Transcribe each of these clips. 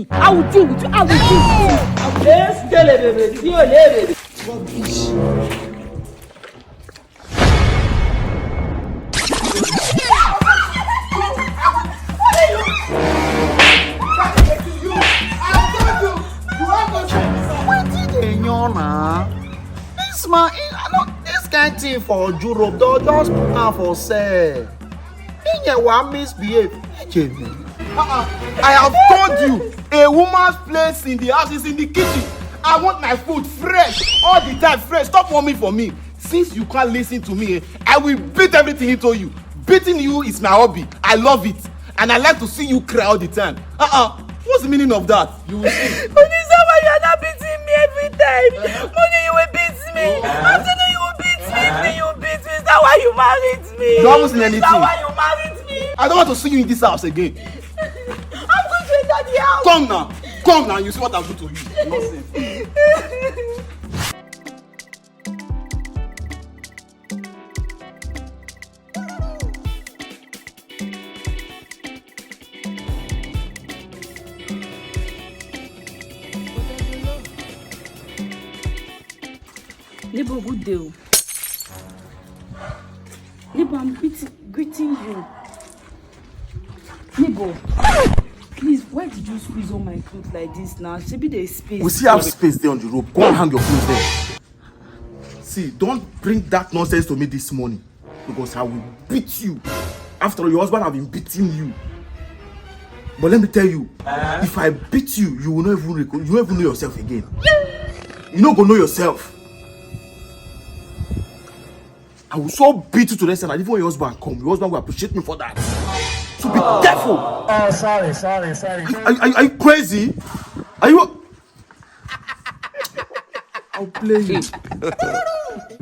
I will deal with you. I will deal with you. Let's get it. Rubbish. This man, this kind of thing for Europe, they'll just put out for sale. In your one misbehave. I have told you, a woman's place in the house is in the kitchen. I want my food fresh, all the time fresh. Stop warming for me. Since you can't listen to me, I will beat everything into you. Beating you is my hobby. I love it. And I like to see you cry all the time. What's the meaning of that? You will see. Onisama, you are not beating me every time. Money, you will beat me. I'm telling you, will beat me. You beat me. Is that why you married me? You haven't seen anything. Is that why you married me? I don't want to see you in this house again. I'm going to enter the house. Come now. You see what I'll do to you. Nonsense. Neighbor, good day. Neighbor, I'm greeting you. Neighbor, please, why did you squeeze all my clothes like this now? Should be there space. We still have space there on the rope. Go and hang your clothes there. See, don't bring that nonsense to me this morning, because I will beat you. After all, your husband have been beating you. But let me tell you, if I beat you, you will not even know yourself again. You not gonna know yourself. I will so beat you to the extent that even when your husband come, your husband will appreciate me for that. So be careful. Oh, sorry. Are you crazy? Are you? I'll play you.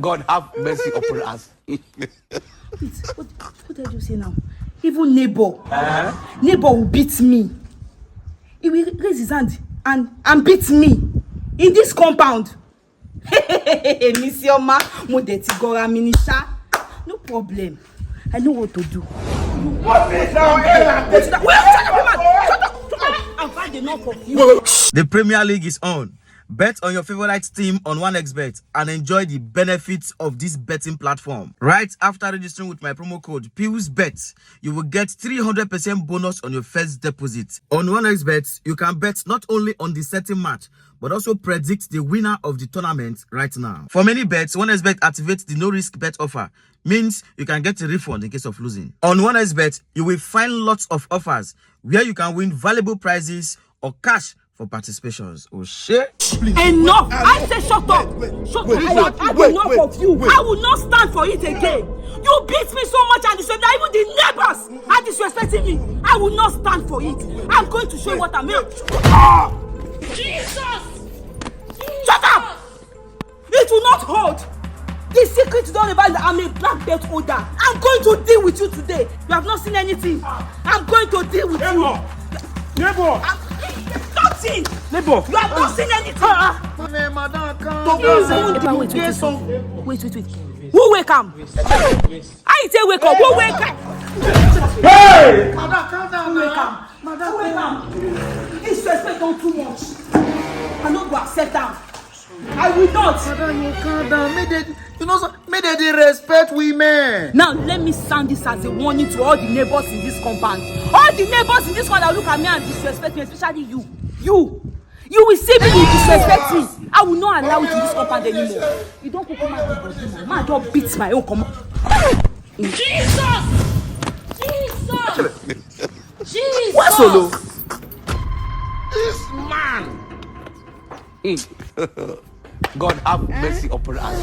God have mercy upon us. What did you say now? Even neighbor will beat me. He will raise his hand and beat me in this compound. Miss Yoma, Modetigora Minisha. No problem. I know what to do. What is now? Shut up! I've had enough of you. The Premier League is on. Bet on your favorite team on 1xBet and enjoy the benefits of this betting platform. Right after registering with my promo code PILSBET, you will get 300% bonus on your first deposit. On 1xBet, you can bet not only on the setting match, but also predict the winner of the tournament right now. For many bets, 1xBet activates the no-risk bet offer. Means you can get a refund in case of losing. On 1xBet, you will find lots of offers where you can win valuable prizes or cash for participations. Oh shit. Enough! I say shut up! Shut up! I have had enough of you. I will not stand for it again. You beat me so much and disrespect even the neighbors are disrespecting me. I will not stand for it. I'm going to show you what I'm here. Jesus! Shut up! It will not hold. The secret you don't about that I'm a black belt holder. I'm going to deal with you today. You have not seen anything. I'm going to deal with you. Neighbor! Nothing! Neighbor! You have not seen anything! Wait. Who wake up? I say wake up. Who wake up? Hey! Madam, calm down. Who wake up? Madam, wake up. This respect don't too much. I'm not going to accept that. I will not. Madam, you calm down. May they respect women. Now let me sound this as a warning to all the neighbors in this compound. All the neighbors in this one that look at me and disrespect me, especially you. You will see me disrespect me. I will not allow it in this compound anymore. You don't come out with body, man. I don't beat my own command. Jesus! Why solo? This man. God have mercy upon us.